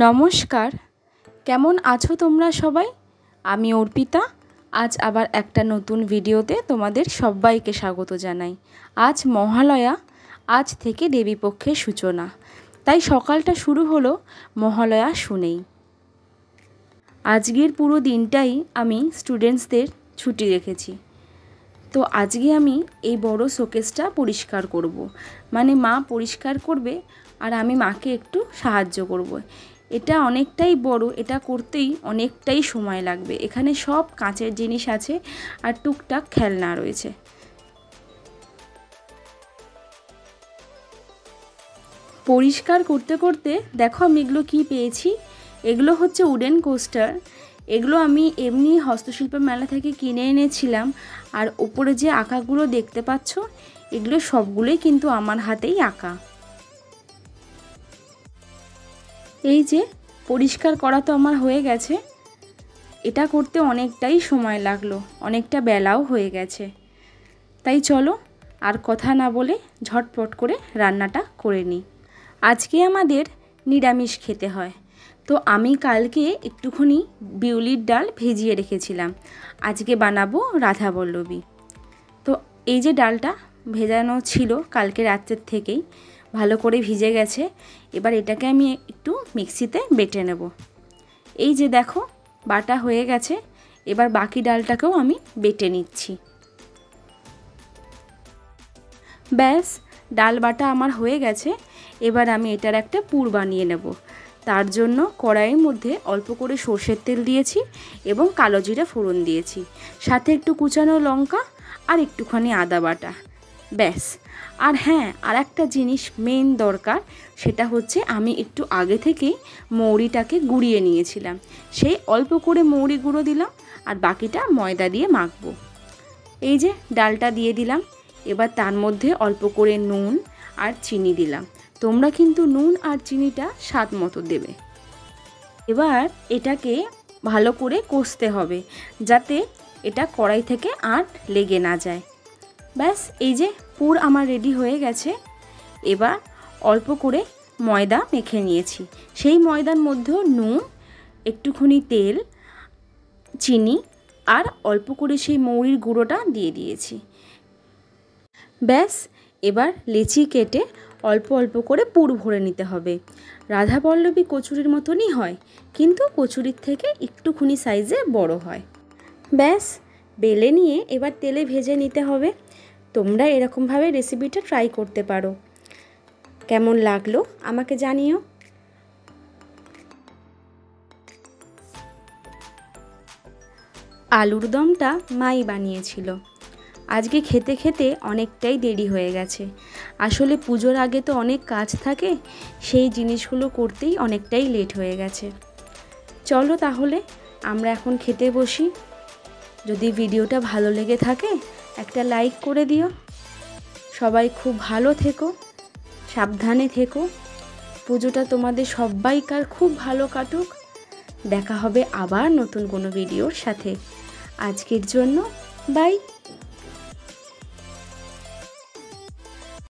নমস্কার, কেমন আছো তোমরা সবাই? আমি অর্পিতা। আজ আবার একটা নতুন ভিডিওতে তোমাদের সবাইকে স্বাগত জানাই। আজ মহালয়া, আজ থেকে দেবীপক্ষের সূচনা, তাই সকালটা শুরু হলো মহালয়া শুনেই। আজকের পুরো দিনটাই আমি স্টুডেন্টসদের ছুটি রেখেছি। তো আজকে আমি এই বড় শোকেসটা পরিষ্কার করব, মানে মা পরিষ্কার করবে আর আমি মাকে একটু সাহায্য করব। এটা অনেকটাই বড়, এটা করতেই অনেকটাই সময় লাগবে। এখানে সব কাঁচের জিনিস আছে আর টুকটাক খেলনা রয়েছে। পরিষ্কার করতে করতে দেখো আমি এগুলো কী পেয়েছি। এগুলো হচ্ছে উডেন কোস্টার। এগুলো আমি এমনি হস্তশিল্প মেলা থেকে কিনে এনেছিলাম। আর ওপরে যে আঁকাগুলো দেখতে পাচ্ছ, এগুলো সবগুলোই কিন্তু আমার হাতেই আঁকা। এই যে পরিষ্কার করা তো আমার হয়ে গেছে। এটা করতে অনেকটাই সময় লাগলো, অনেকটা বেলাও হয়ে গেছে। তাই চলো আর কথা না বলে ঝটপট করে রান্নাটা করে নিই। আজকে আমাদের নিরামিষ খেতে হয়, তো আমি কালকে একটুখানি বিউলির ডাল ভিজিয়ে রেখেছিলাম। আজকে বানাবো রাধাবল্লভী। তো এই যে ডালটা ভেজানো ছিল কালকে রাত্রের থেকেই, ভালো করে ভিজে গেছে। এবার এটাকে আমি একটু মিক্সিতে বেটে নেব। এই যে দেখো বাটা হয়ে গেছে। এবার বাকি ডালটাকেও আমি বেটে নিচ্ছি। ব্যাস, ডাল বাটা আমার হয়ে গেছে। এবার আমি এটার একটা পুর বানিয়ে নেব। তার জন্য কড়াইয়ের মধ্যে অল্প করে সর্ষের তেল দিয়েছি এবং কালো জিরা ফোড়ন দিয়েছি, সাথে একটু কুচানো লঙ্কা আর একটুখানি আদা বাটা। ব্যাস। আর হ্যাঁ, আর একটা জিনিস মেন দরকার, সেটা হচ্ছে আমি একটু আগে থেকেই মৌরিটাকে গুঁড়িয়ে নিয়েছিলাম। সেই অল্প করে মৌরি গুঁড়ো দিলাম আর বাকিটা ময়দা দিয়ে মাখবো। এই যে ডালটা দিয়ে দিলাম। এবার তার মধ্যে অল্প করে নুন আর চিনি দিলাম। তোমরা কিন্তু নুন আর চিনিটা স্বাদ মতো দেবে। এবার এটাকে ভালো করে কষতে হবে, যাতে এটা কড়াই থেকে আর লেগে না যায়। ব্যাস, এই যে পুর আমার রেডি হয়ে গেছে। এবার অল্প করে ময়দা মেখে নিয়েছি। সেই ময়দার মধ্যেও নুন, একটুখানি তেল, চিনি আর অল্প করে সেই মৌরির গুঁড়োটা দিয়ে দিয়েছি। ব্যাস, এবার লেচি কেটে অল্প অল্প করে পুর ভরে নিতে হবে। রাধাবল্লভী কচুরির মতনই হয়, কিন্তু কচুরির থেকে একটুখানি সাইজে বড় হয়। ব্যাস, বেলে নিয়ে এবার তেলে ভেজে নিতে হবে। তোমরা এরকমভাবে রেসিপিটা ট্রাই করতে পারো। কেমন লাগলো আমাকে জানিও। আলুর দমটা মাই বানিয়েছিল। আজকে খেতে খেতে অনেকটাই দেরি হয়ে গেছে। আসলে পুজোর আগে তো অনেক কাজ থাকে, সেই জিনিসগুলো করতেই অনেকটাই লেট হয়ে গেছে। চলো তাহলে আমরা এখন খেতে বসি। যদি ভিডিওটা ভালো লেগে থাকে একটা লাইক করে দিও। সবাই খুব ভালো থেকো, সাবধানে থেকো। পুজোটা তোমাদের সবাইকার খুব ভালো কাটুক। দেখা হবে আবার নতুন কোনো ভিডিওর সাথে। আজকের জন্য বাই।